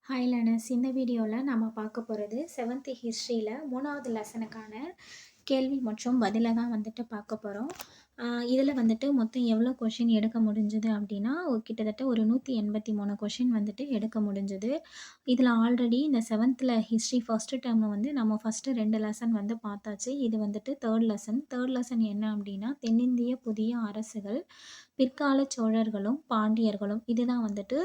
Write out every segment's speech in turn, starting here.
Hi learners, இந்த வீடியோவில் நம்ம பார்க்க போகிறது 7th ஹிஸ்ட்ரியில் 3வது லெசனுக்கான கேள்வி மற்றும் பதிலை தான் வந்துட்டு பார்க்க போகிறோம். இதில் வந்துட்டு மொத்தம் எவ்வளோ கொஷின் எடுக்க முடிஞ்சுது அப்படின்னா கிட்டத்தட்ட ஒரு 183 கொஷின் வந்துட்டு எடுக்க முடிஞ்சுது. இதில் ஆல்ரெடி இந்த 7th ஹிஸ்ட்ரி ஃபஸ்ட்டு டேர்மில் வந்து நம்ம ஃபஸ்ட்டு 2 லெசன் வந்து பார்த்தாச்சு. இது வந்துட்டு தேர்ட் லெசன் என்ன அப்படின்னா தென்னிந்திய புதிய அரசுகள், பிற்கால சோழர்களும் பாண்டியர்களும். இதுதான் வந்துட்டு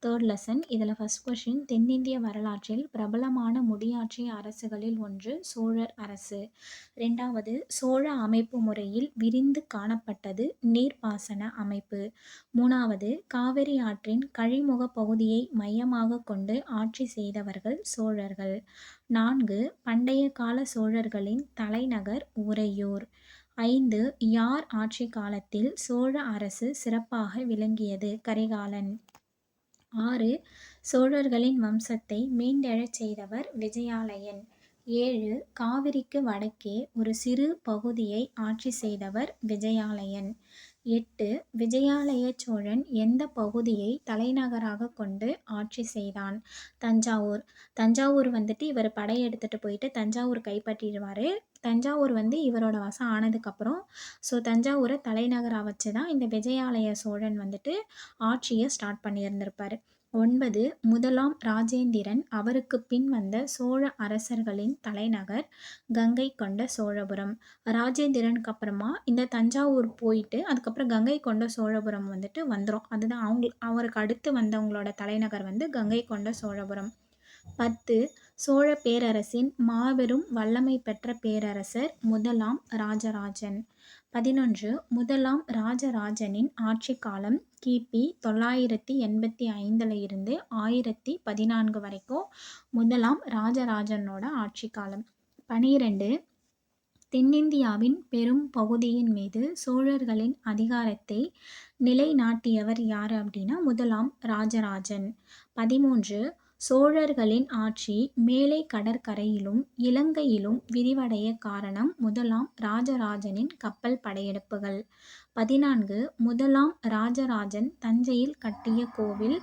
தேர்ட் லெசன். இதில் ஃபஸ்ட் கொஷின், தென்னிந்திய வரலாற்றில் பிரபலமான முடியாட்சி அரசுகளில் ஒன்று சோழர் அரசு. 2வது, சோழ அமைப்பு முறையில் விரிந்து காணப்பட்டது நீர்ப்பாசன அமைப்பு. 3வது, காவிரி ஆற்றின் கழிமுக பகுதியை மையமாக கொண்டு ஆட்சி செய்தவர்கள் சோழர்கள். 4, பண்டைய கால சோழர்களின் தலைநகர் உறையூர். 5, யார் ஆட்சி காலத்தில் சோழ அரசு சிறப்பாக விளங்கியது? கரிகாலன். 6, சோழர்களின் வம்சத்தை மீண்டெழச் செய்தவர் விஜயாலயன். 7, காவிரிக்கு வடக்கே ஒரு சிறு பகுதியை ஆட்சி செய்தவர் விஜயாலயன். 8, விஜயாலய சோழன் எந்த பகுதியை தலைநகராக கொண்டு ஆட்சி செய்தான்? தஞ்சாவூர். தஞ்சாவூர் வந்துட்டு இவர் படையெடுத்துட்டு போயிட்டு தஞ்சாவூர் கைப்பற்றிடுவார். தஞ்சாவூர் வந்து இவரோட வசம் ஆனதுக்கப்புறம் தஞ்சாவூரை தலைநகராக வச்சு தான் இந்த விஜயாலய சோழன் வந்துட்டு ஆட்சியை ஸ்டார்ட் பண்ணியிருந்திருப்பார். 9, முதலாம் ராஜேந்திரன் அவருக்கு பின் வந்த சோழ அரசர்களின் தலைநகர் கங்கை கொண்ட சோழபுரம். ராஜேந்திரனுக்கு அப்புறமா இந்த தஞ்சாவூர் போயிட்டு அதுக்கப்புறம் கங்கை கொண்ட சோழபுரம் வந்துட்டு வந்துடும். அதுதான் அவருக்கு அடுத்து வந்தவங்களோட தலைநகர் வந்து கங்கை கொண்ட சோழபுரம். 10, சோழ பேரரசின் மாபெரும் வல்லமை பெற்ற பேரரசர் முதலாம் ராஜராஜன். 11, முதலாம் ராஜராஜனின் ஆட்சி காலம் கிபி 985 இருந்து 1014 வரைக்கும் முதலாம் ராஜராஜனோட ஆட்சி காலம். 12, தென்னிந்தியாவின் பெரும் பகுதியின் மீது சோழர்களின் அதிகாரத்தை நிலைநாட்டியவர் யார் அப்படின்னா முதலாம் ராஜராஜன். 13, சோழர்களின் ஆட்சி மேலை கடற்கரையிலும் இலங்கையிலும் விரிவடைய காரணம் முதலாம் ராஜராஜனின் கப்பல் படையெடுப்புகள். 14, முதலாம் ராஜராஜன் தஞ்சையில் கட்டிய கோவில்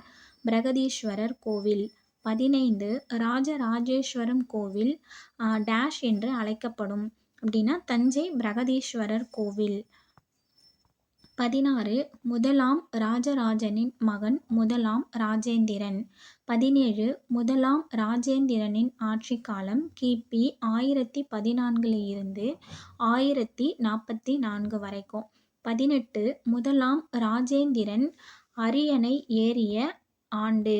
பிரகதீஸ்வரர் கோவில். 15, ராஜராஜேஸ்வரம் கோவில் டேஷ் என்று அழைக்கப்படும் அப்படின்னா தஞ்சை பிரகதீஸ்வரர் கோவில். 16, முதலாம் ராஜராஜனின் மகன் முதலாம் ராஜேந்திரன். 17, முதலாம் ராஜேந்திரனின் ஆட்சி காலம் கிபி 1014 இருந்து 1044 வரைக்கும். 18, முதலாம் ராஜேந்திரன் அரியணை ஏறிய ஆண்டு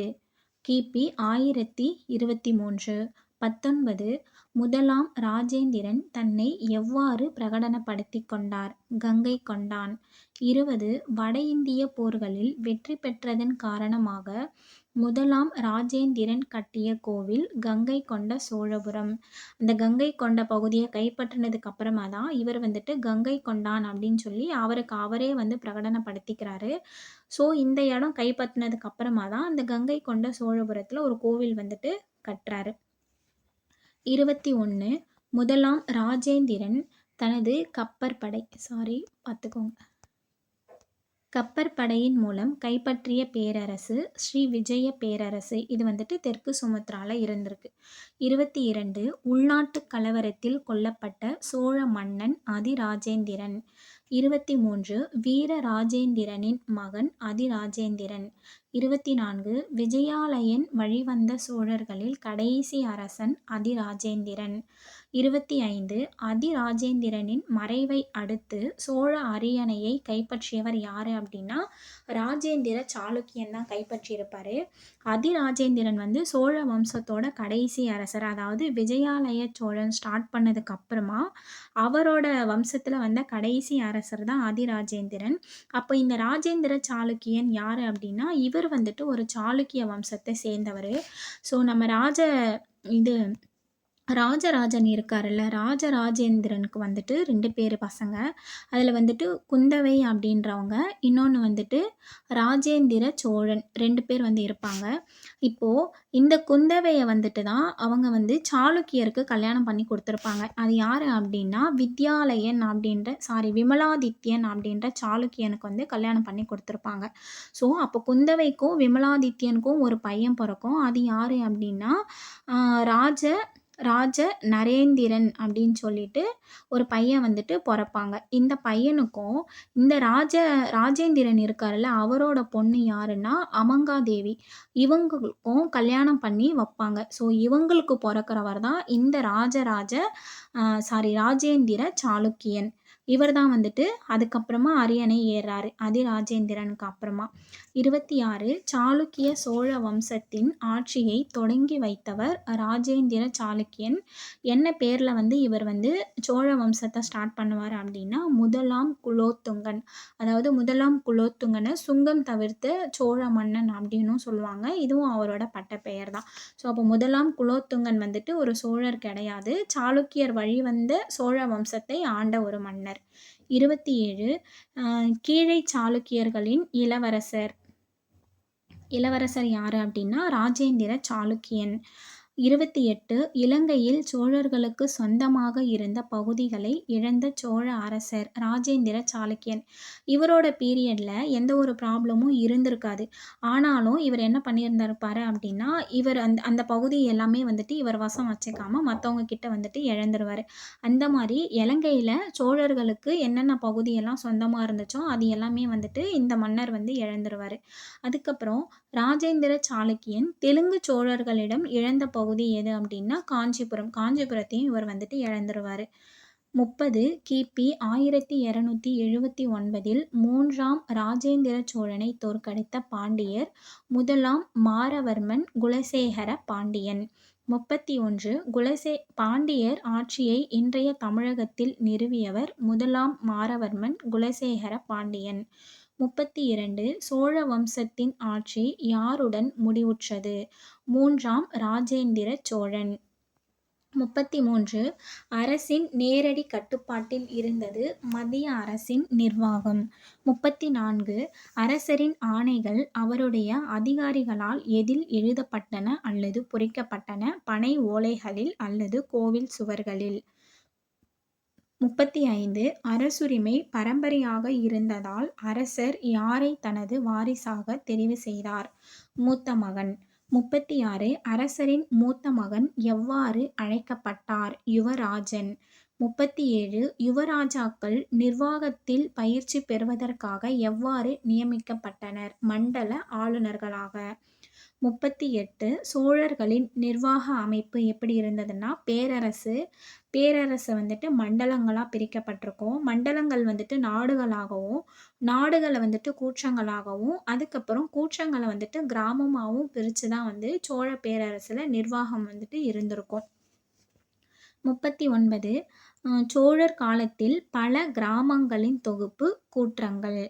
கிபி 1023. 19, முதலாம் ராஜேந்திரன் தன்னை எவ்வாறு பிரகடனப்படுத்திக் கொண்டார்? கங்கை கொண்டான். 20, வட இந்திய போர்களில் வெற்றி பெற்றதன் காரணமாக முதலாம் ராஜேந்திரன் கட்டிய கோவில் கங்கை கொண்ட சோழபுரம். அந்த கங்கை கொண்ட பகுதியை கைப்பற்றினதுக்கு அப்புறமா தான் இவர் வந்துட்டு கங்கை கொண்டான் அப்படின்னு சொல்லி அவருக்கு அவரே வந்து பிரகடனப்படுத்திக்கிறாரு. இந்த இடம் கைப்பற்றினதுக்கு அப்புறமா தான் அந்த கங்கை கொண்ட சோழபுரத்தில் ஒரு கோவில் வந்துட்டு கட்டுறாரு. 21, முதலாம் ராஜேந்திரன் தனது கப்பற்படையின் மூலம் கைப்பற்றிய பேரரசு ஸ்ரீ விஜய பேரரசு. இது வந்துட்டு தெற்கு சுமத்ரால இருந்திருக்கு. 22, உள்நாட்டு கலவரத்தில் கொல்லப்பட்ட சோழ மன்னன் அதிராஜேந்திரன். 23, வீர ராஜேந்திரனின் மகன் அதிராஜேந்திரன். 24, விஜயாலயன் வழிவந்த சோழர்களில் கடைசி அரசன் அதிராஜேந்திரன். 25, அதிராஜேந்திரனின் மறைவை அடுத்து சோழ அரியணையை கைப்பற்றியவர் யாரு அப்படின்னா ராஜேந்திர சாளுக்கியன் தான் கைப்பற்றியிருப்பாரு. அதிராஜேந்திரன் வந்து சோழ வம்சத்தோட கடைசி அரசர். அதாவது விஜயாலய சோழன் ஸ்டார்ட் பண்ணதுக்கு அப்புறமா அவரோட வம்சத்துல வந்த கடைசி அரசர் தான் அதிராஜேந்திரன். அப்போ இந்த ராஜேந்திர சாளுக்கியன் யாரு அப்படின்னா இவர் வந்துட்டு ஒரு சாளுக்கிய வம்சத்தை சேர்ந்தவர். நம்ம ராஜராஜன் இருக்காருல்ல, ராஜராஜேந்திரனுக்கு வந்துட்டு 2 பேரு பசங்க. அதில வந்துட்டு குந்தவை அப்படின்றவங்க, இன்னொன்னு வந்துட்டு ராஜேந்திர சோழன் 2 பேர் வந்து இருப்பாங்க. இப்போ இந்த குந்தவைய வந்துட்டு தான் அவங்க வந்து சாளுக்கியருக்கு கல்யாணம் பண்ணி குடுத்துருப்பாங்க. அது யாரு அப்படின்னா, வித்யாலயன் அப்படின்ற விமலாதித்யன் அப்படின்ற சாளுக்கியனுக்கு வந்து கல்யாணம் பண்ணி குடுத்துருப்பாங்க. ஸோ, அப்போ குந்தவைக்கும், விமலாதித்யனுக்கும் ஒரு பையன் பொறக்கும். அது யாரு அப்படின்னா, அ ராஜ ராஜ நரேந்திரன் அப்படின்னு சொல்லிட்டு ஒரு பையன் வந்துட்டு பொறப்பாங்க. இந்த பையனுக்கும் இந்த ராஜேந்திரன் இருக்காருல்ல, அவரோட பொண்ணு யாருன்னா அமங்காதேவி. இவங்களுக்கும் கல்யாணம் பண்ணி வப்பாங்க. ஸோ, இவங்களுக்கு பொறக்கிறவர் தான் இந்த ராஜேந்திர சாளுக்கியன். இவர் தான் வந்துட்டு அதுக்கப்புறமா அரியணை ஏறுறாரு. ராஜேந்திரனுக்கு அப்புறமா. 26 சாளுக்கிய சோழ வம்சத்தின் ஆட்சியை தொடங்கி வைத்தவர் ராஜேந்திர சாளுக்கியன். என்ன பேர்ல வந்து இவர் வந்து சோழ வம்சத்த ஸ்டார்ட் பண்ணுவாரு அப்படின்னா, முதலாம் குலோத்துங்கன். அதாவது முதலாம் குலோத்துங்கன சுங்கம் தவிர்த்த சோழ மன்னன் அப்படின்னும் சொல்லுவாங்க. இதுவும் அவரோட பட்டப்பெயர் தான். ஸோ, அப்போ முதலாம் குலோத்துங்கன் வந்துட்டு ஒரு சோழர் கிடையாது. சாளுக்கியர் வழி வந்த சோழ வம்சத்தை ஆண்ட ஒரு மன்னர். 27 கீழை சாளுக்கியர்களின் இளவரசர். இளவரசர் யாரு அப்படின்னா, ராஜேந்திர சாளுக்கியன். 28 இலங்கையில் சோழர்களுக்கு சொந்தமாக இருந்த பகுதிகளை இழந்த சோழ அரசர் ராஜேந்திர சாளுக்கியன். இவரோட பீரியட்ல எந்த ஒரு ப்ராப்ளமும் இருந்திருக்காது. ஆனாலும் இவர் என்ன பண்ணியிருந்திருப்பாரு அப்படின்னா, இவர் அந்த அந்த பகுதி எல்லாமே வந்துட்டு இவர் வசம் வச்சுக்காம மத்தவங்க கிட்ட வந்துட்டு இழந்துருவாரு. அந்த மாரி இலங்கையில சோழர்களுக்கு என்னென்ன பகுதியெல்லாம் சொந்தமா இருந்துச்சோ, அது எல்லாமே வந்துட்டு இந்த மன்னர் வந்து இழந்துருவாரு. அதுக்கப்புறம் ராஜேந்திர சாளுக்கியன் தெலுங்கு சோழர்களிடம் இழந்த பகுதி எது அப்படின்னா காஞ்சிபுரம். காஞ்சிபுரத்தையும் இவர் வந்துட்டு இழந்துருவாரு. 30 கிபி 1279 மூன்றாம் ராஜேந்திர சோழனை தோற்கடித்த பாண்டியர் முதலாம் மாரவர்மன் குலசேகர பாண்டியன். 31 பாண்டியர் ஆட்சியை இன்றைய தமிழகத்தில் நிறுவியவர் முதலாம் மாரவர்மன் குலசேகர பாண்டியன். 32 சோழ வம்சத்தின் ஆட்சி யாருடன் முடிவுற்றது? மூன்றாம் ராஜேந்திர சோழன். 33 அரசின் நேரடி கட்டுப்பாட்டில் இருந்தது மத்திய அரசின் நிர்வாகம். 34 அரசரின் ஆணைகள் அவருடைய அதிகாரிகளால் எதில் எழுதப்பட்டன அல்லது பொறிக்கப்பட்டன? பனை ஓலைகளில் அல்லது கோவில் சுவர்களில். 35 அரசுரிமை பரம்பரையாக இருந்ததால் அரசர் யாரை தனது வாரிசாக தெரிவு செய்தார்? மூத்த மகன். 36 அரசரின் மூத்த மகன் எவ்வாறு அழைக்கப்பட்டார்? யுவராஜன். 37 யுவராஜாக்கள் நிர்வாகத்தில் பயிற்சி பெறுவதற்காக எவ்வாறு நியமிக்கப்பட்டனர்? மண்டல ஆளுநர்களாக. 38 சோழர்களின் நிர்வாக அமைப்பு எப்படி இருந்ததுன்னா, பேரரசு வந்துட்டு மண்டலங்களா பிரிக்கப்பட்டிருக்கும். மண்டலங்கள் வந்துட்டு நாடுகளாகவும், நாடுகள வந்துட்டு கூற்றங்களாகவும், அதுக்கப்புறம் கூற்றங்கள வந்துட்டு கிராமமாவும் பிரிச்சு தான் வந்து சோழ பேரரசுல நிர்வாகம் வந்துட்டு இருந்திருக்கும். 39 சோழர் காலத்தில் பல கிராமங்களின் தொகுப்பு கூற்றங்கள்.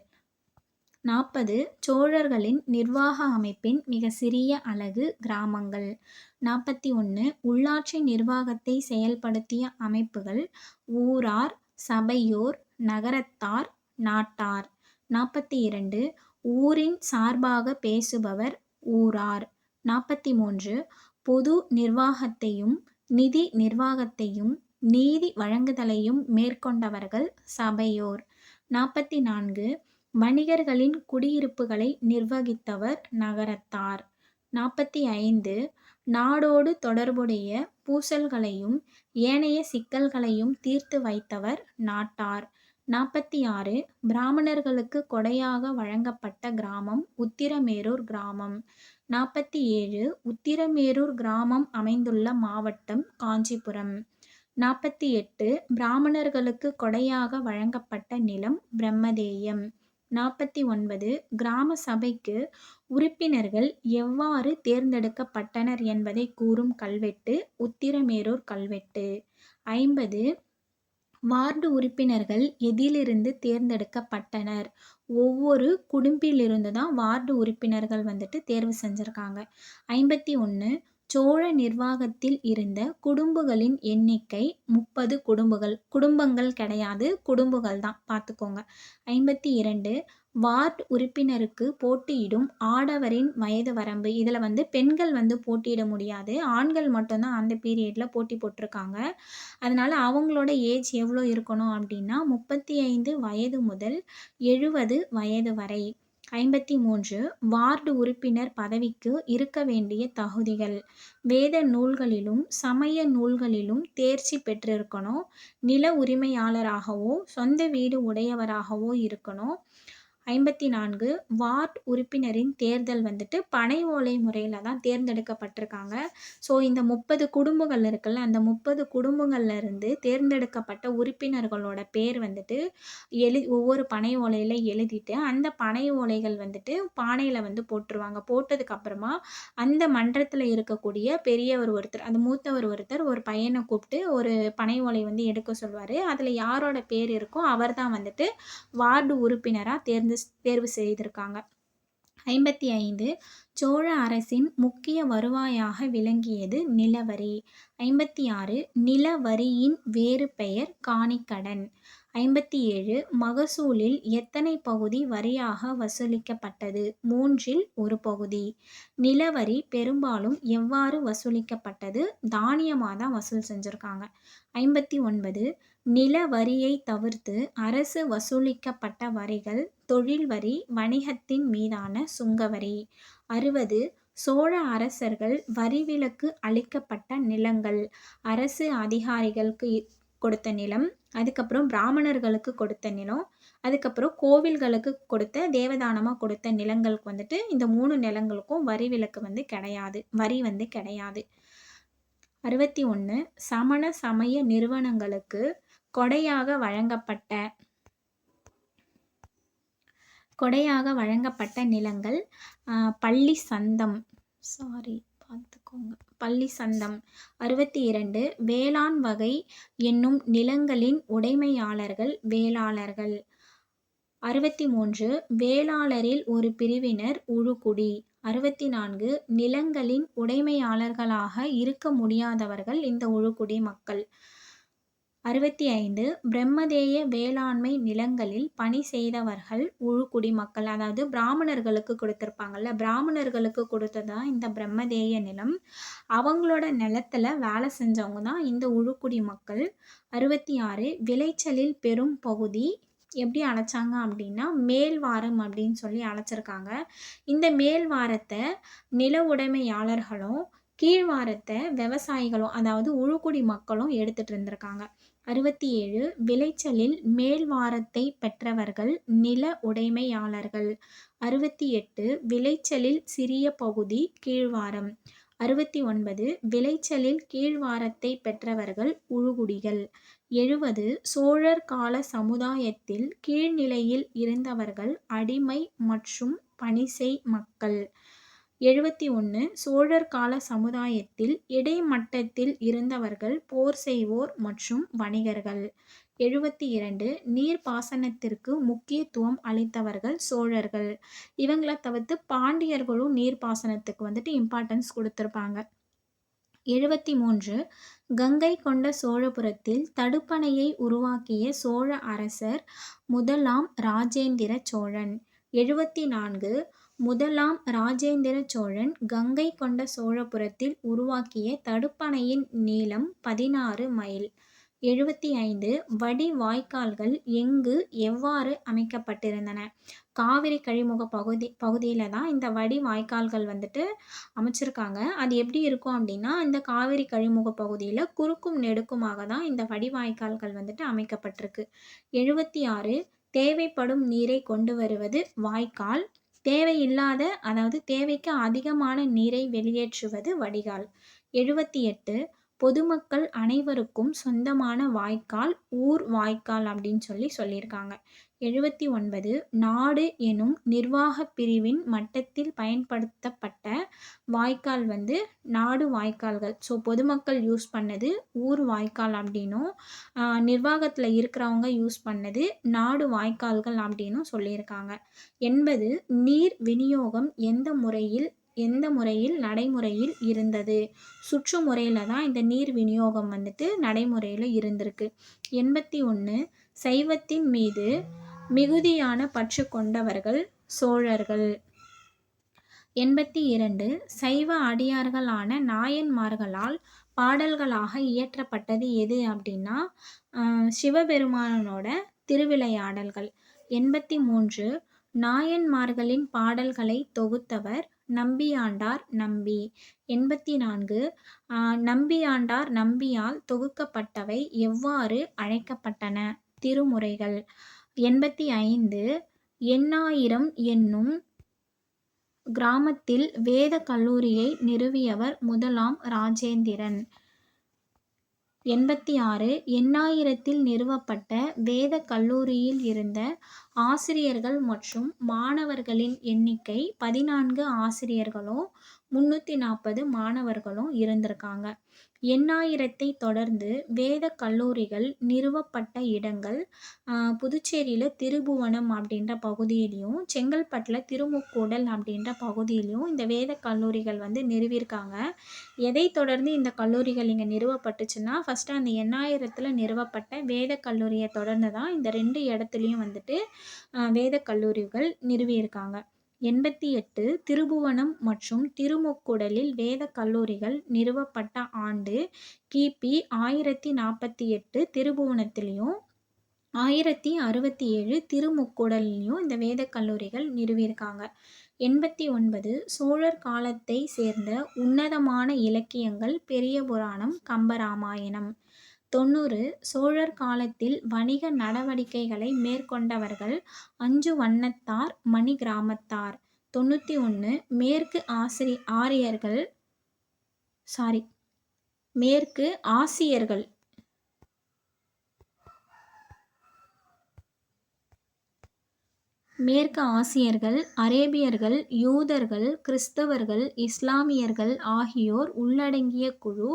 40 சோழர்களின் நிர்வாக அமைப்பின் மிக சிறிய அலகு கிராமங்கள். 41 உள்ளாட்சி நிர்வாகத்தை செயல்படுத்திய அமைப்புகள் ஊரார், சபையோர், நகரத்தார், நாட்டார். 42 ஊரின் சார்பாக பேசுபவர் ஊரார். 43 பொது நிர்வாகத்தையும் நிதி நிர்வாகத்தையும் நீதி வழங்குதலையும் மேற்கொண்டவர்கள் சபையோர். 44 வணிகர்களின் குடியிருப்புகளை நிர்வகித்தவர் நகரத்தார். 45 நாடோடு தொடர்புடைய பூசல்களையும் ஏனைய சிக்கல்களையும் தீர்த்து வைத்தவர் நாட்டார். 46 பிராமணர்களுக்கு கொடையாக வழங்கப்பட்ட கிராமம் உத்திரமேரூர் கிராமம். 47 உத்திரமேரூர் கிராமம் அமைந்துள்ள மாவட்டம் காஞ்சிபுரம். 48 பிராமணர்களுக்கு கொடையாக வழங்கப்பட்ட நிலம் பிரம்மதேயம். 49 கிராம சபைக்கு உறுப்பினர்கள் எவ்வாறு தேர்ந்தெடுக்கப்பட்டனர் என்பதை கூறும் கல்வெட்டு உத்திரமேரூர் கல்வெட்டு. 50 வார்டு உறுப்பினர்கள் எதிலிருந்து தேர்ந்தெடுக்கப்பட்டனர்? ஒவ்வொரு குடும்பிலிருந்து தான் வார்டு உறுப்பினர்கள் வந்துட்டு தேர்வு செஞ்சிருக்காங்க. 51 சோழ நிர்வாகத்தில் இருந்த குடும்பங்களின் எண்ணிக்கை 30 குடும்பங்கள் கிடையாது, குடும்பங்கள் தான் பார்த்துக்கோங்க. 52 வார்டு உறுப்பினருக்கு போட்டியிடும் ஆடவரின் வயது வரம்பு. இதில் வந்து பெண்கள் வந்து போட்டியிட முடியாது, ஆண்கள் மட்டும்தான் அந்த பீரியடில் போட்டி போட்டிருக்காங்க. அதனால அவங்களோட ஏஜ் எவ்வளோ இருக்கணும் அப்படின்னா 35 வயது முதல் 70 வயது வரை. 53 வார்டு உறுப்பினர் பதவிக்கு இருக்க வேண்டிய தகுதிகள். வேத நூல்களிலும் சமய நூல்களிலும் தேர்ச்சி பெற்றிருக்கணும். நில உரிமையாளராகவோ சொந்த வீடு உடையவராகவோ இருக்கணும். 54 வார்டு உறுப்பினரின் தேர்தல் வந்துட்டு பனை ஓலை முறையில் தான் தேர்ந்தெடுக்கப்பட்டிருக்காங்க. ஸோ இந்த 30 குடும்பங்கள் இருக்குல்ல, அந்த 30 குடும்பங்கள்ல இருந்து தேர்ந்தெடுக்கப்பட்ட உறுப்பினர்களோட பேர் வந்துட்டு ஒவ்வொரு பனை ஓலையில் எழுதிட்டு அந்த பனை ஓலைகள் வந்துட்டு பானையில் வந்து போட்டுருவாங்க. போட்டதுக்கு அப்புறமா அந்த மன்றத்தில் இருக்கக்கூடிய பெரியவர் ஒருத்தர், அந்த மூத்தவர் ஒருத்தர் ஒரு பையனை கூப்பிட்டு ஒரு பனை ஓலை வந்து எடுக்க சொல்வார். அதில் யாரோட பேர் இருக்கோ அவர் தான் வந்துட்டு வார்டு உறுப்பினராக தேர்வு செய்திருக்காங்க. 55 சோழ அரசின் முக்கிய வருவாயாக விளங்கியது நிலவரி. 56 நிலவரியின் வேறு பெயர் காணிக்கடன். 57 மகசூலில் எத்தனை பகுதி வரியாக வசூலிக்கப்பட்டது? 3இல் ஒரு பகுதி. நிலவரி பெரும்பாலும் எவ்வாறு வசூலிக்கப்பட்டது? தானியமாக தான் வசூல் செஞ்சுருக்காங்க. 59 நில வரியை தவிர்த்து அரசு வசூலிக்கப்பட்ட வரிகள். தொழில் வரி, வணிகத்தின் மீதான சுங்கவரி. 60 சோழ அரசர்கள் வரிவிலக்கு அளிக்கப்பட்ட நிலங்கள். அரசு அதிகாரிகளுக்கு கொடுத்த நிலம், அதுக்கப்புறம் பிராமணர்களுக்கு கொடுத்த நிலம், அதுக்கப்புறம் கோவில்களுக்கு கொடுத்த தேவதானமாக கொடுத்த நிலங்களுக்கு வந்துட்டு இந்த 3 நிலங்களுக்கும் வரி விலக்கு வந்து கிடையாது, வரி வந்து கிடையாது. 61 சமண சமய நிறுவனங்களுக்கு கொடையாக வழங்கப்பட்ட நிலங்கள். பள்ளி சந்தம். பள்ளி சந்தம். 62 வேளாண் வகை என்னும் நிலங்களின் உடைமையாளர்கள் வேளாளர்கள். 63 வேளாளரில் ஒரு பிரிவினர் உழுக்குடி. 64 நிலங்களின் உடைமையாளர்களாக இருக்க முடியாதவர்கள் இந்த உழுக்குடி மக்கள். 65 பிரம்மதேய வேளாண்மை நிலங்களில் பணி செய்தவர்கள் உழுக்குடி மக்கள். அதாவது பிராமணர்களுக்கு கொடுத்துருப்பாங்கல்ல, பிராமணர்களுக்கு கொடுத்ததான் இந்த பிரம்மதேய நிலம். அவங்களோட நிலத்துல வேலை செஞ்சவங்க தான் இந்த உழுக்குடி மக்கள். 66 விளைச்சலில் பெரும் பகுதி எப்படி அழைச்சாங்க அப்படின்னா மேல்வாரம் அப்படின்னு சொல்லி அழைச்சிருக்காங்க. இந்த மேல்வாரத்தை நில உடைமையாளர்களும் கீழ்வாரத்தை விவசாயிகளும், அதாவது உழுக்குடி மக்களும் எடுத்துட்டு இருந்திருக்காங்க. 67 விளைச்சலில் மேல்வாரத்தை பெற்றவர்கள் நில உடைமையாளர்கள். 68 விளைச்சலில் சிறிய பகுதி கீழ்வாரம். 69 விளைச்சலில் கீழ்வாரத்தை பெற்றவர்கள் உழுகுடிகள். 70 சோழர் கால சமுதாயத்தில் கீழ்நிலையில் இருந்தவர்கள் அடிமை மற்றும் பணிசெய் மக்கள். 71 சோழர் கால சமுதாயத்தில் இடைமட்டத்தில் இருந்தவர்கள் போர் செய்வோர் மற்றும் வணிகர்கள். 72 நீர்ப்பாசனத்திற்கு முக்கியத்துவம் அளித்தவர்கள் சோழர்கள். இவங்களை தவிர்த்து பாண்டியர்களும் நீர்ப்பாசனத்துக்கு வந்துட்டு இம்பார்ட்டன்ஸ் கொடுத்துருப்பாங்க. 73 கங்கை கொண்ட சோழபுரத்தில் தடுப்பணையை உருவாக்கிய சோழ அரசர் முதலாம் ராஜேந்திர சோழன். 74 முதலாம் ராஜேந்திர சோழன் கங்கை கொண்ட சோழபுரத்தில் உருவாக்கிய தடுப்பணையின் நீளம் 16 மைல். 75 வடி வாய்க்கால்கள் எங்கு எவ்வாறு அமைக்கப்பட்டிருந்தன? காவிரி கழிமுக பகுதியில் தான் இந்த வடி வாய்க்கால்கள் வந்துட்டு அமைச்சிருக்காங்க. அது எப்படி இருக்கும் அப்படின்னா இந்த காவிரி கழிமுக பகுதியில் குறுக்கும் நெடுக்குமாக தான் இந்த வடி வாய்க்கால்கள் வந்துட்டு அமைக்கப்பட்டிருக்கு. 76 தேவைப்படும் நீரை கொண்டு வருவது வாய்க்கால். தேவையில்லாத, அதாவது தேவைக்கு அதிகமான நீரை வெளியேற்றுவது வடிகால். 78 பொதுமக்கள் அனைவருக்கும் சொந்தமான வாய்க்கால் ஊர் வாய்க்கால் அப்படின்னு சொல்லியிருக்காங்க. 79 நாடு எனும் நிர்வாக பிரிவின் மட்டத்தில் பயன்படுத்தப்பட்ட வாய்க்கால் வந்து நாடு வாய்க்கால்கள். ஸோ பொதுமக்கள் யூஸ் பண்ணது ஊர் வாய்க்கால் அப்படின்னும், நிர்வாகத்தில் இருக்கிறவங்க யூஸ் பண்ணது நாடு வாய்க்கால்கள் அப்படின்னும் சொல்லியிருக்காங்க. 80 நீர் விநியோகம் எந்த முறையில் எந்த முறையில் நடைமுறையில் இருந்தது? சுற்று முறையில் தான் இந்த நீர் விநியோகம் வந்துட்டு நடைமுறையில் இருந்திருக்கு. 81 சைவத்தின் மீது மிகுதியான பற்று கொண்டவர்கள் சோழர்கள். 82 சைவ அடியார்களான நாயன்மார்களால் பாடல்களாக இயற்றப்பட்டது எது அப்படின்னா சிவபெருமானோட திருவிளையாடல்கள். 83 நாயன்மார்களின் பாடல்களை தொகுத்தவர் நம்பியாண்டார் நம்பி. 84 நம்பியாண்டார் நம்பியால் தொகுக்கப்பட்டவை எவ்வாறு அழைக்கப்பட்டன? திருமுறைகள். 85 எண்ணாயிரம் என்னும் கிராமத்தில் வேத கல்லூரியை நிறுவியவர் முதலாம் ராஜேந்திரன். 86 எண்ணாயிரத்தில் நிறுவப்பட்ட வேத கல்லூரியில் இருந்த ஆசிரியர்கள் மற்றும் மாணவர்களின் எண்ணிக்கை 14 ஆசிரியர்களும் 340 மாணவர்களும் இருந்திருக்காங்க. 8000ஐ தொடர்ந்து வேத கல்லூரிகள் நிறுவப்பட்ட இடங்கள் புதுச்சேரியில் திருபுவனம் அப்படின்ற பகுதியிலையும் செங்கல்பட்டில் திருமுக்கூடல் அப்படின்ற பகுதியிலையும் இந்த வேத கல்லூரிகள் வந்து நிறுவியிருக்காங்க. எதை தொடர்ந்து இந்த கல்லூரிகள் இங்கே நிறுவப்பட்டுச்சுன்னா ஃபஸ்ட்டு அந்த 8000ல் நிறுவப்பட்ட வேத கல்லூரியை தொடர்ந்து தான் இந்த 2 இடத்துலையும் வந்துட்டு வேத கல்லூரிகள் நிறுவியிருக்காங்க. 88 திருபுவனம் மற்றும் திருமுக்கூடலில் வேத கல்லூரிகள் நிறுவப்பட்ட ஆண்டு கிபி 1048 திருபுவனத்திலையும் 1067 திருமுக்கூடல்லையும் இந்த வேத கல்லூரிகள் நிறுவியிருக்காங்க. 89 சோழர் காலத்தை சேர்ந்த உன்னதமான இலக்கியங்கள் பெரிய புராணம் கம்பராமாயணம். 90 சோழர் காலத்தில் வணிக நடவடிக்கைகளை மேற்கொண்டவர்கள் அஞ்சுவண்ணத்தார் மணிகிராமத்தார். 91 மேற்கு ஆசியர்கள் அரேபியர்கள் யூதர்கள் கிறிஸ்தவர்கள் இஸ்லாமியர்கள் ஆகியோர் உள்ளடங்கிய குழு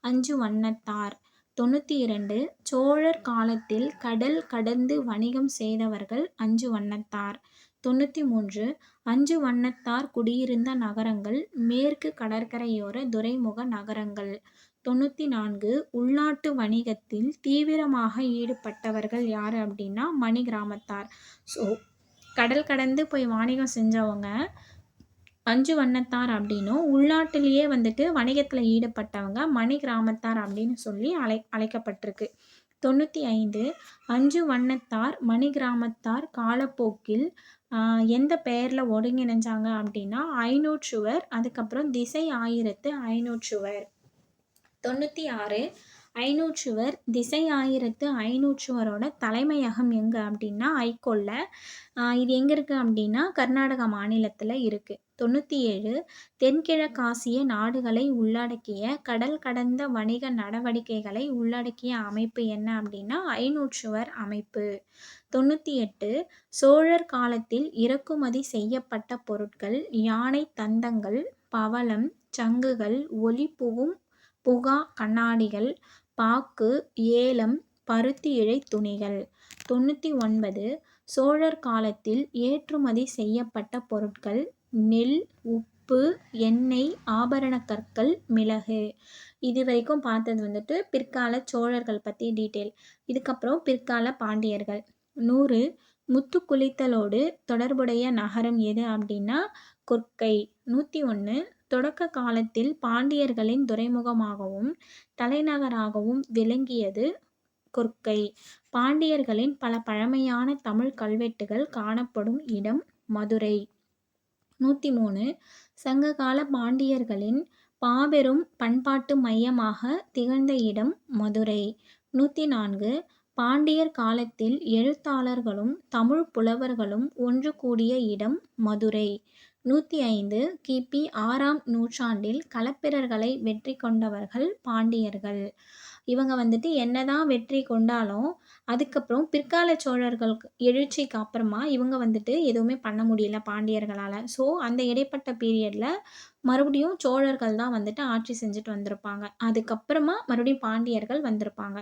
அஞ்சுவண்ணத்தார். 92 சோழர் காலத்தில் கடல் கடந்து வணிகம் செய்தவர்கள் அஞ்சுவண்ணத்தார். 93 அஞ்சுவண்ணத்தார் குடியிருந்த நகரங்கள் மேற்கு கடற்கரையோர துறைமுக நகரங்கள். 94 உள்நாட்டு வணிகத்தில் தீவிரமாக ஈடுபட்டவர்கள் யார் அப்படின்னா மணிகிராமத்தார். ஸோ கடல் கடந்து போய் வாணிகம் செஞ்சவங்க அஞ்சுவண்ணத்தார் அப்படின்னும் உள்நாட்டிலேயே வந்துட்டு வணிகத்தில் ஈடுபட்டவங்க மணிகிராமத்தார் அப்படின்னு சொல்லி அழைக்கப்பட்டிருக்கு. 95 அஞ்சுவண்ணத்தார் மணிகிராமத்தார் காலப்போக்கில் எந்த பெயரில் ஒருங்கிணைஞ்சாங்க அப்படின்னா ஐநூற்றுவர், அதுக்கப்புறம் திசை ஆயிரத்து ஐநூற்றுவர். 96 ஐநூற்றுவர் திசை ஆயிரத்து ஐநூற்றுவரோட தலைமையகம் எங்கே அப்படின்னா ஐகோல்ல. இது எங்கே இருக்குது அப்படின்னா கர்நாடகா மாநிலத்தில் இருக்குது. 97 தென்கிழக்காசிய நாடுகளை உள்ளடக்கிய கடல் கடந்த வணிக நடவடிக்கைகளை உள்ளடக்கிய அமைப்பு என்ன அப்படின்னா ஐநூற்றுவர் அமைப்பு. 98 சோழர் காலத்தில் இறக்குமதி செய்யப்பட்ட பொருட்கள் யானை தந்தங்கள், பவளம், சங்குகள், ஒளிபுகும் புகா கண்ணாடிகள், பாக்கு, ஏலம், பருத்தி இழை துணிகள். 99 சோழர் காலத்தில் ஏற்றுமதி செய்யப்பட்ட பொருட்கள் நெல், உப்பு, எண்ணெய், ஆபரண கற்கள், மிளகு. இது வரைக்கும் பார்த்தது வந்துட்டு பிற்கால சோழர்கள் பற்றி டீட்டெயில். இதுக்கப்புறம் பிற்கால பாண்டியர்கள். 100 முத்து குளித்தலோடு தொடர்புடைய நகரம் எது அப்படின்னா கொற்கை. 101 தொடக்க காலத்தில் பாண்டியர்களின் துறைமுகமாகவும் தலைநகராகவும் விளங்கியது கொற்கை. பாண்டியர்களின் பல பழமையான தமிழ் கல்வெட்டுகள் காணப்படும் இடம் மதுரை. 103 சங்ககால பாண்டியர்களின் பாபெரும் பண்பாட்டு மையமாக திகழ்ந்த இடம் மதுரை. 104 பாண்டியர் காலத்தில் எழுத்தாளர்களும் தமிழ் புலவர்களும் ஒன்று கூடிய இடம் மதுரை. 105 கிபி 6ஆம் நூற்றாண்டில் களப்பிரர்களை வெற்றி கொண்டவர்கள் பாண்டியர்கள். இவங்க வந்துட்டு என்னதான் வெற்றி கொண்டாலும் அதுக்கப்புறம் பிற்கால சோழர்கள் எழுச்சிக்கு அப்புறமா இவங்க வந்துட்டு எதுவுமே பண்ண முடியல பாண்டியர்களால். ஸோ அந்த இடைப்பட்ட பீரியடில் மறுபடியும் சோழர்கள் தான் வந்துட்டு ஆட்சி செஞ்சுட்டு வந்திருப்பாங்க. அதுக்கப்புறமா மறுபடியும் பாண்டியர்கள் வந்திருப்பாங்க.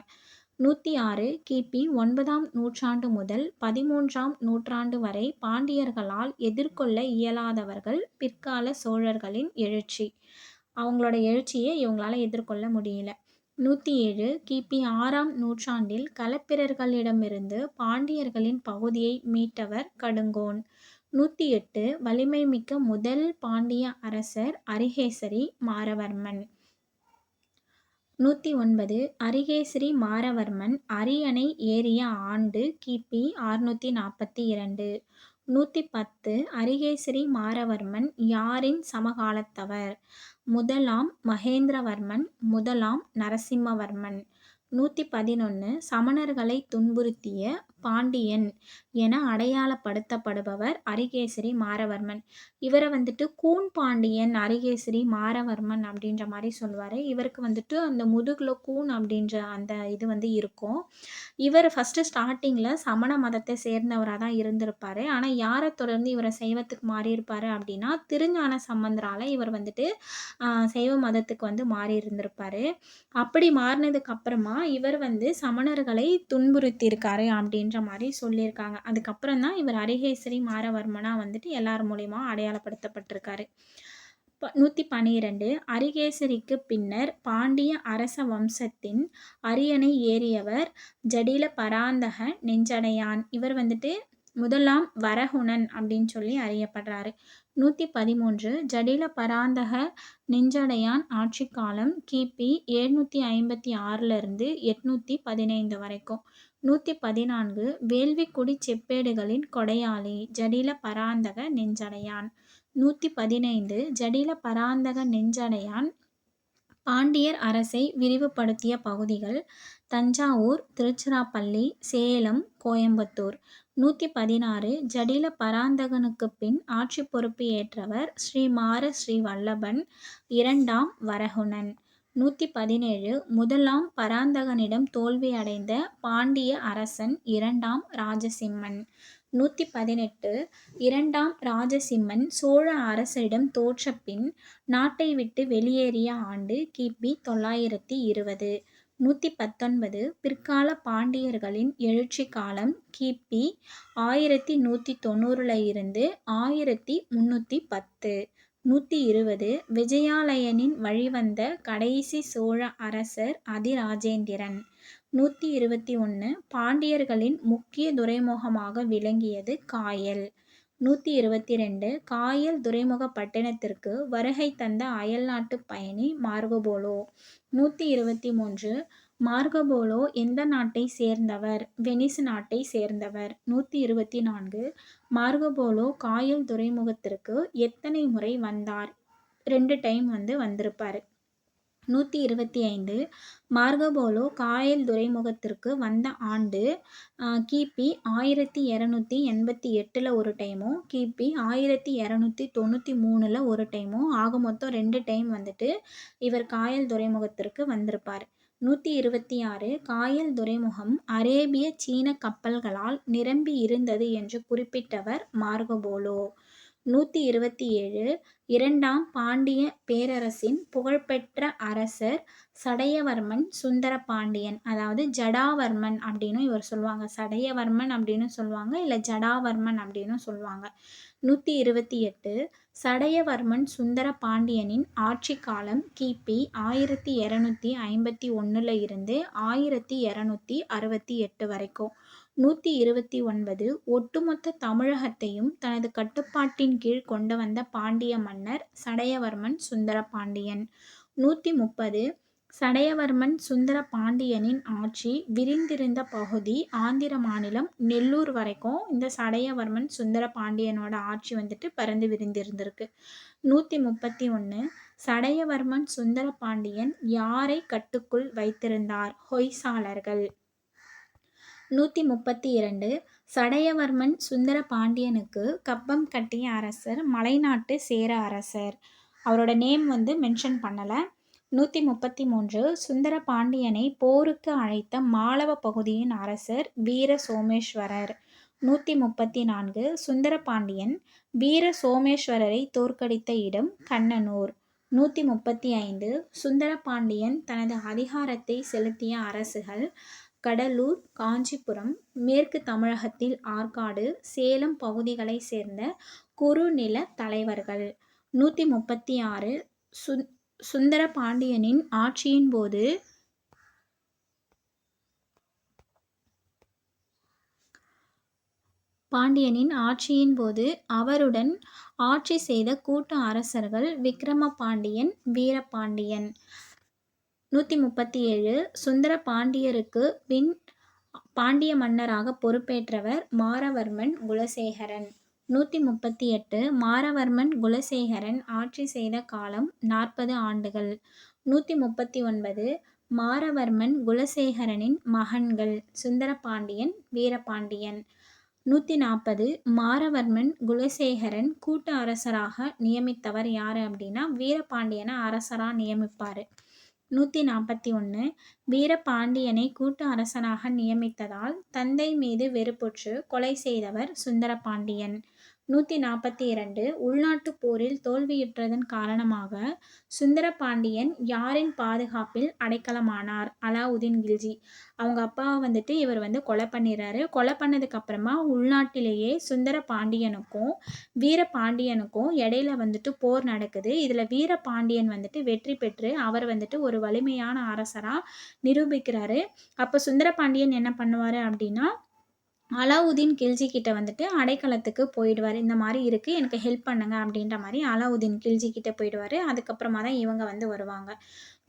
106 கிபி 9ஆம் நூற்றாண்டு முதல் 13ஆம் நூற்றாண்டு வரை பாண்டியர்களால் எதிர்கொள்ள இயலாதவர்கள் பிற்கால சோழர்களின் எழுச்சி. அவங்களோட எழுச்சியை இவங்களால எதிர்கொள்ள முடியல. 107 கிபி 6ஆம் நூற்றாண்டில் களப்பிரர்களிடமிருந்து பாண்டியர்களின் பகுதியை மீட்டவர் கடுங்கோன். 108 வலிமைமிக்க முதல் பாண்டிய அரசர் அரிகேசரி மாறவர்மன். 109 அரிகேசரி மாறவர்மன் அரியணை ஏறிய ஆண்டு கிபி 642. 110 அரிகேசரி மாறவர்மன் யாரின் சமகாலத்தவர்? முதலாம் மகேந்திரவர்மன், முதலாம் நரசிம்மவர்மன். 111 சமணர்களை துன்புறுத்திய பாண்டியன் என அடையாளப்படுத்தப்படுபவர் அரிகேசரி மாறவர்மன். இவரை வந்துட்டு கூன் பாண்டியன் அரிகேசரி மாறவர்மன் அப்படின்ற மாதிரி சொல்லுவார். இவருக்கு வந்துட்டு அந்த முதுகுல கூன் அப்படின்ற அந்த இது வந்து இருக்கும். இவர் ஃபஸ்ட்டு ஸ்டார்டிங்கில் சமண மதத்தை சேர்ந்தவராக தான் இருந்திருப்பார். ஆனால் யாரை தொடர்ந்து இவரை சைவத்துக்கு மாறியிருப்பார் அப்படின்னா திருஞான சம்பந்தரால் இவர் வந்துட்டு சைவ மதத்துக்கு வந்து மாறி இருந்திருப்பார். அப்படி மாறினதுக்கு அப்புறமா இவர் வந்து சமணர்களை துன்புறுத்தியிருக்காரு அப்படின்ற மாதிரி சொல்லியிருக்காங்க. அதுக்கப்புறம் தான் இவர் அரிகேசரி மாறவர்மனாக வந்துட்டு எல்லார் மூலியமா அடையாளப்படுத்தப்பட்டிருக்காரு. 112 அரிகேசரிக்கு பின்னர் பாண்டிய அரச வம்சத்தின் அரியணை ஏறியவர் ஜடில பராந்தக நெஞ்சடையான். இவர் வந்துட்டு முதலாம் வரகுணன் அப்படின்னு சொல்லி அறியப்படுறாரு. 113 ஜடில பராந்தக நெஞ்சடையான் ஆட்சி காலம் கிபி 756 815 வரைக்கும். 114 வேள்விக்குடி செப்பேடுகளின் கொடையாளி ஜடில பராந்தக நெஞ்சடையான். 115 ஜடில பராந்தக நெஞ்சடையான் பாண்டியர் அரசை விரிவுபடுத்திய பகுதிகள் தஞ்சாவூர், திருச்சிராப்பள்ளி, சேலம், கோயம்புத்தூர். 116 ஜடில பராந்தகனுக்கு பின் ஆட்சி பொறுப்பு ஏற்றவர் ஸ்ரீமார ஸ்ரீவல்லபன், இரண்டாம் வரகுணன். 117 முதலாம் பராந்தகனிடம் தோல்வி அடைந்த பாண்டிய அரசன் இரண்டாம் ராஜசிம்மன். 118 இரண்டாம் ராஜசிம்மன் சோழ அரசரிடம் தோற்ற பின் நாட்டை விட்டு வெளியேறிய ஆண்டு கிபி 920. 119 பிற்கால பாண்டியர்களின் எழுச்சி காலம் கிபி 1190 1310. 120 விஜயாலயனின் வழிவந்த கடைசி சோழ அரசர் அதிராஜேந்திரன். 121 பாண்டியர்களின் முக்கிய துறைமுகமாக விளங்கியது காயல். 122 காயல் துறைமுகப்பட்டினத்திற்கு வருகை தந்த அயல்நாட்டு பயணி மார்கோபோலோ. 123 மார்கோபோலோ எந்த நாட்டை சேர்ந்தவர்? வெனிசு நாட்டை சேர்ந்தவர். 124 மார்கோபோலோ காயல் துறைமுகத்திற்கு எத்தனை முறை வந்தார்? 2 டைம் வந்து வந்திருப்பார். 125 மார்கோபோலோ காயல் துறைமுகத்திற்கு வந்த ஆண்டு கிபி 1288 ஒரு டைமும் கிபி 1293 ஒரு டைமும் ஆக மொத்தம் 2 டைம் வந்துட்டு இவர் காயல் துறைமுகத்திற்கு வந்திருப்பார். 126 காயல் துறைமுகம் அரேபிய சீன கப்பல்களால் நிரம்பி இருந்தது என்று குறிப்பிட்டவர் மார்கோபோலோ. 127 இரண்டாம் பாண்டிய பேரரசின் புகழ்பெற்ற அரசர் சடையவர்மன் சுந்தர பாண்டியன், அதாவது ஜடாவர்மன் அப்படின்னு இவர் சொல்லுவாங்க. சடையவர்மன் அப்படின்னு சொல்லுவாங்க, இல்லை ஜடாவர்மன் அப்படின்னு சொல்லுவாங்க. 128 சடையவர்மன் சுந்தர பாண்டியனின் ஆட்சி காலம் கிபி 1251 1268 வரைக்கும். 129 ஒட்டுமொத்த தமிழகத்தையும் தனது கட்டுப்பாட்டின் கீழ் கொண்டு வந்த பாண்டிய மன்னர் சடையவர்மன் சுந்தர பாண்டியன். 130 சடையவர்மன் சுந்தர பாண்டியனின் ஆட்சி விரிந்திருந்த பகுதி ஆந்திர மாநிலம் நெல்லூர் வரைக்கும் இந்த சடையவர்மன் சுந்தர பாண்டியனோட ஆட்சி வந்துட்டு பரந்து விரிந்திருந்திருக்கு. 131 சடையவர்மன் சுந்தர பாண்டியன் யாரை கட்டுக்குள் வைத்திருந்தார்? ஹொய்சாளர்கள். 132 சடையவர்மன் சுந்தர பாண்டியனுக்கு கப்பம் கட்டிய அரசர் மலைநாட்டு சேர அரசர். அவரோட நேம் வந்து மென்ஷன் பண்ணலை. 133 சுந்தர பாண்டியனை போருக்கு அழைத்த மாளவ பகுதியின் அரசர் வீர சோமேஸ்வரர். 134 சுந்தர பாண்டியன் வீர சோமேஸ்வரரை தோற்கடித்த இடம் கண்ணனூர். 135 சுந்தர பாண்டியன் தனது அதிகாரத்தை செலுத்திய அரசுகள் கடலூர், காஞ்சிபுரம், மேற்கு தமிழகத்தில் ஆற்காடு, சேலம் பகுதிகளை சேர்ந்த குறுநில தலைவர்கள். 136 சுந்தர பாண்டியனின் ஆட்சியின் போது அவருடன் ஆட்சி செய்த கூட்டு அரசர்கள் விக்கிரமபாண்டியன், வீரபாண்டியன். 137 சுந்தர பாண்டியருக்கு பின் பாண்டிய மன்னராக பொறுப்பேற்றவர் மாறவர்மன் குலசேகரன். 138 மாறவர்மன் குலசேகரன் ஆட்சி செய்த காலம் 40 ஆண்டுகள். 139 மாறவர்மன் குலசேகரனின் மகன்கள் சுந்தரபாண்டியன், வீரபாண்டியன். 140 மாறவர்மன் குலசேகரன் கூட்டு அரசராக நியமித்தவர் யாரு அப்படின்னா வீரபாண்டியனை அரசரா நியமிப்பாரு. 141 வீரபாண்டியனை கூட்டு அரசனாக நியமித்ததால் தந்தை மீது வெறுப்புற்று கொலை செய்தவர் சுந்தரபாண்டியன். 142 உள்நாட்டுப் போரில் தோல்வியுற்றதன் காரணமாக சுந்தரபாண்டியன் யாரின் பாதுகாப்பில் அடைக்கலமானார்? அலாவுதீன் கில்ஜி. அவங்க அப்பாவை வந்துட்டு இவர் கொலை பண்ணிடுறாரு. கொலை பண்ணதுக்கு அப்புறமா உள்நாட்டிலேயே சுந்தரபாண்டியனுக்கும் வீரபாண்டியனுக்கும் இடையில போர் நடக்குது. இதில் வீரபாண்டியன் வெற்றி பெற்று அவர் ஒரு வலிமையான அரசராக நிரூபிக்கிறாரு. அப்போ சுந்தரபாண்டியன் என்ன பண்ணுவார் அப்படின்னா அலாவுதீன் கில்ஜி கிட்ட அடைக்கலத்துக்கு போயிடுவார். இந்த மாதிரி இருக்குது, எனக்கு ஹெல்ப் பண்ணுங்க அப்படின்ற மாதிரி அலாவுதீன் கில்ஜி கிட்ட போயிடுவார். அதுக்கப்புறமா தான் இவங்க வருவாங்க.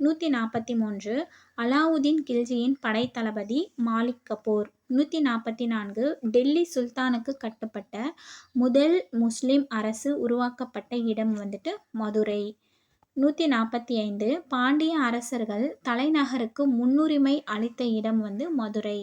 143 அலாவுதீன் கில்ஜியின் படைத்தளபதி மாலிக் கபூர். 144 டெல்லி சுல்தானுக்கு கட்டுப்பட்ட முதல் முஸ்லிம் அரசு உருவாக்கப்பட்ட இடம் மதுரை. 145 பாண்டிய அரசர்கள் தலைநகருக்கு முன்னுரிமை அளித்த இடம் மதுரை.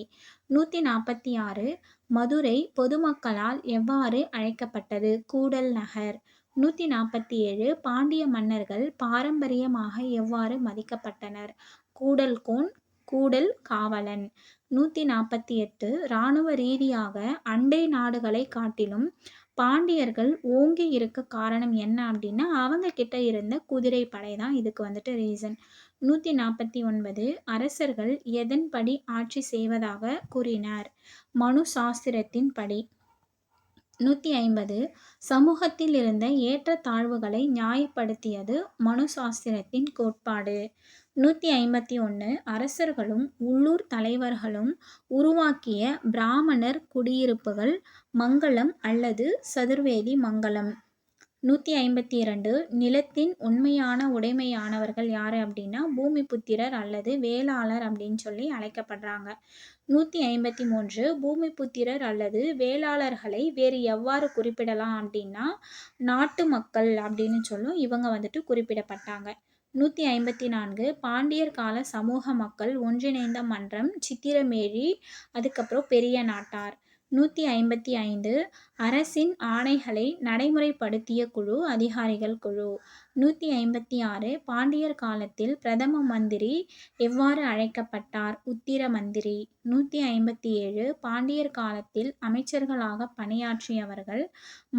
146 மதுரை பொதுமக்களால் எவ்வாறு அழைக்கப்பட்டது? கூடல் நகர். 147 பாண்டிய மன்னர்கள் பாரம்பரியமாக எவ்வாறு மதிக்கப்பட்டனர்? கூடல் கோன், கூடல் காவலன். 148 இராணுவ ரீதியாக அண்டை நாடுகளை காட்டிலும் பாண்டியர்கள் ஓங்கி இருக்க காரணம் என்ன அப்படின்னா அவங்க கிட்ட இருந்த குதிரை படை தான் இதுக்கு ரீசன். 149 அரசர்கள் எதன்படி ஆட்சி செய்வதாக கூறினார்? மனு சாஸ்திரத்தின் படி. 150 சமூகத்தில் இருந்த ஏற்றத்தாழ்வுகளை நியாயப்படுத்தியது மனு சாஸ்திரத்தின் கோட்பாடு. 151 அரசர்களும் உள்ளூர் தலைவர்களும் உருவாக்கிய பிராமணர் குடியிருப்புகள் மங்கலம் அல்லது சதுர்வேதி மங்கலம். 152 நிலத்தின் உண்மையான உடைமையானவர்கள் யாரு அப்படின்னா பூமிபுத்திரர் அல்லது வேளாளர் அப்படின்னு சொல்லி அழைக்கப்படுறாங்க. 153 பூமிபுத்திரர் அல்லது வேளாளர்களை வேறு எவ்வாறு குறிப்பிடலாம் அப்படின்னா நாட்டு மக்கள் அப்படின்னு சொல்லும் இவங்க குறிப்பிடப்பட்டாங்க. 154 பாண்டியர் கால சமூக மக்கள் ஒன்றிணைந்த மன்றம் சித்திரமேழி, அதுக்கப்புறம் பெரிய நாட்டார். 155 அரசின் ஆணைகளை நடைமுறைப்படுத்திய குழு அதிகாரிகள் குழு. 156 பாண்டியர் காலத்தில் பிரதம மந்திரி எவ்வாறு அழைக்கப்பட்டார்? உத்திர மந்திரி. 157 பாண்டியர் காலத்தில் அமைச்சர்களாக பணியாற்றியவர்கள்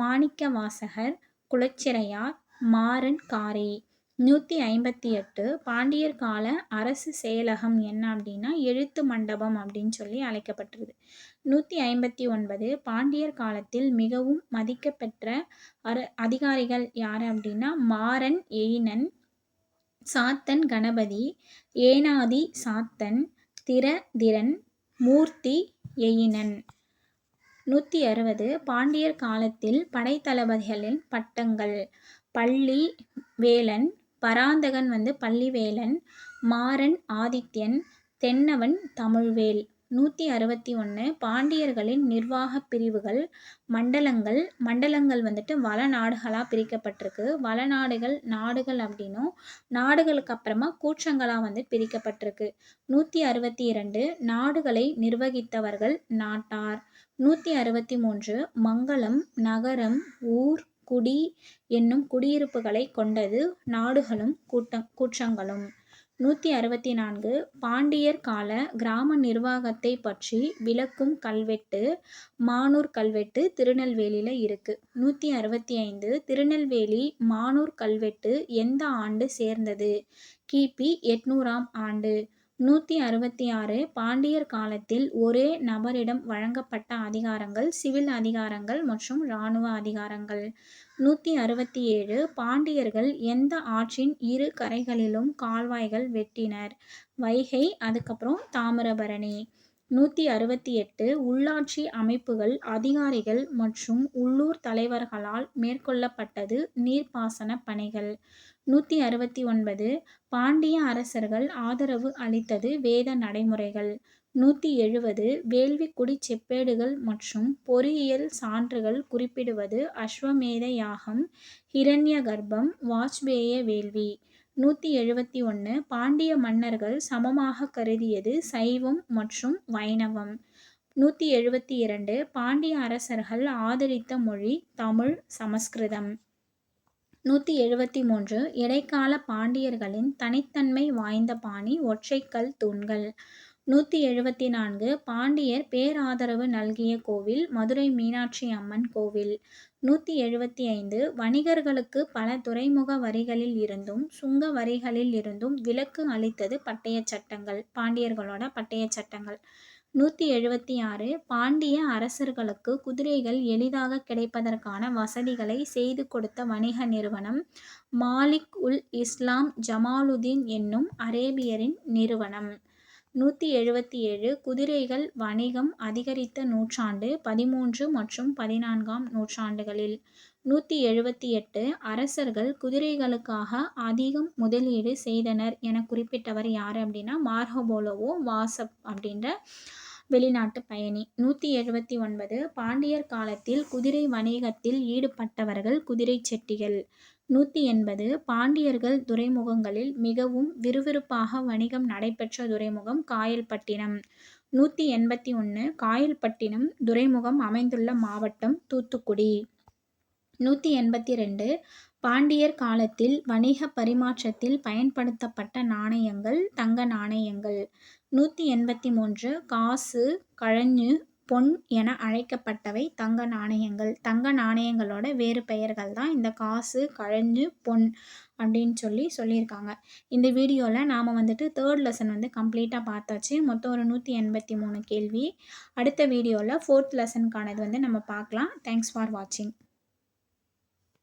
மாணிக்கவாசகர், குலச்சிறையார், மாறன் காரி. 158 பாண்டியர் கால அரசு செயலகம் என்ன அப்படின்னா எழுத்து மண்டபம் அப்படின்னு சொல்லி அழைக்கப்பட்டது. 159 பாண்டியர் காலத்தில் மிகவும் மதிக்கப்பெற்ற அதிகாரிகள் யார் அப்படின்னா மாறன் எயினன், சாத்தன் கணபதி, ஏனாதி சாத்தன், திரதிரன், மூர்த்தி எயினன். 160 பாண்டியர் காலத்தில் படைத்தளபதிகளின் பட்டங்கள். பள்ளி வேலன், பராந்தகன் பள்ளிவேலன், மாறன் ஆதித்யன், தென்னவன் தமிழ்வேல். 161 பாண்டியர்களின் நிர்வாக பிரிவுகள். மண்டலங்கள். மண்டலங்கள் வள நாடுகளாக பிரிக்கப்பட்டிருக்கு. வளநாடுகள் நாடுகள் அப்படின்னும் நாடுகளுக்கு அப்புறமா கூற்றங்களாக பிரிக்கப்பட்டிருக்கு. 162 நாடுகளை நிர்வகித்தவர்கள் நாட்டார். 163 மங்கலம் நகரம், ஊர், குடி என்னும் குடியிருப்புகளை கொண்டது நாடுகளும் கூற்றங்களும். 164 பாண்டியர் கால கிராம நிர்வாகத்தை பற்றி விளக்கும் கல்வெட்டு மானூர் கல்வெட்டு திருநெல்வேலியில் இருக்கு. 165 திருநெல்வேலி மானூர் கல்வெட்டு எந்த ஆண்டு சேர்ந்தது? கிபி 800ஆம் ஆண்டு. 166 பாண்டியர் காலத்தில் ஒரே நபரிடம் வழங்கப்பட்ட அதிகாரங்கள் சிவில் அதிகாரங்கள் மற்றும் இராணுவ அதிகாரங்கள். 167 பாண்டியர்கள் எந்த ஆற்றின் இரு கரைகளிலும் கால்வாய்கள் வெட்டினர்? வைகை, அதுக்கப்புறம் தாமிரபரணி. 168 உள்ளாட்சி அமைப்புகள் அதிகாரிகள் மற்றும் உள்ளூர் தலைவர்களால் மேற்கொள்ளப்பட்டது நீர்ப்பாசன பணிகள். 169 பாண்டிய அரசர்கள் ஆதரவு அளித்தது வேத நடைமுறைகள். 170 வேள்விக்குடிச் செப்பேடுகள் மற்றும் பொறியியல் சான்றுகள் குறிப்பிடுவது அஸ்வமேத யாகம், ஹிரண்யகர்பம், வாஜ்பேய வேள்வி. 171 பாண்டிய மன்னர்கள் சமமாக கருதியது சைவம் மற்றும் வைணவம். 172 பாண்டிய அரசர்கள் ஆதரித்த மொழி தமிழ், சமஸ்கிருதம். 173 இடைக்கால பாண்டியர்களின் தனித்தன்மை வாய்ந்த பாணி ஒற்றைக்கல் தூண்கள். 174 பாண்டியர் பேராதரவு நல்கிய கோவில் மதுரை மீனாட்சி அம்மன் கோவில். 175 வணிகர்களுக்கு பல துறைமுக வரிகளில் இருந்தும் சுங்க வரிகளில் இருந்தும் விலக்கு அளித்தது பட்டய சட்டங்கள், பாண்டியர்களோட பட்டய சட்டங்கள். 176 பாண்டிய அரசர்களுக்கு குதிரைகள் எளிதாக கிடைப்பதற்கான வசதிகளை செய்து கொடுத்த வணிக நிறுவனம் மாலிக் உல் இஸ்லாம் ஜமாலுதீன் என்னும் அரேபியரின் நிறுவனம். 177 குதிரைகள் வணிகம் அதிகரித்த நூற்றாண்டு 13 மற்றும் 14ஆம் நூற்றாண்டுகளில். 178 அரசர்கள் குதிரைகளுக்காக அதிகம் முதலீடு செய்தனர் என குறிப்பிட்டவர் யார் அப்படின்னா மார்கோபோலோ வாசப் அப்படின்ற வெளிநாட்டு பயணி. 179 பாண்டியர் காலத்தில் குதிரை வணிகத்தில் ஈடுபட்டவர்கள் குதிரை செட்டிகள். 180 பாண்டியர்கள் துறைமுகங்களில் மிகவும் விறுவிறுப்பாக வணிகம் நடைபெற்ற துறைமுகம் காயல்பட்டினம். 181 காயல்பட்டினம் துறைமுகம் அமைந்துள்ள மாவட்டம் தூத்துக்குடி. 182 பாண்டியர் காலத்தில் வணிக பரிமாற்றத்தில் பயன்படுத்தப்பட்ட நாணயங்கள் தங்க நாணயங்கள். 183 காசு, கழஞ்சு, பொன் என அழைக்கப்பட்டவை தங்க நாணயங்கள். தங்க நாணயங்களோட வேறு பெயர்கள் தான் இந்த காசு, கழஞ்சு, பொன் அப்படின்னு சொல்லியிருக்காங்க. இந்த வீடியோவில் நாம் வந்துட்டு 3rd லெசன் வந்து கம்ப்ளீட்டாக பார்த்தாச்சு. மொத்தம் ஒரு 183 கேள்வி. அடுத்த வீடியோவில் 4th லெசனுக்கானது வந்து நம்ம பார்க்கலாம். தேங்க்ஸ் ஃபார் வாட்சிங்.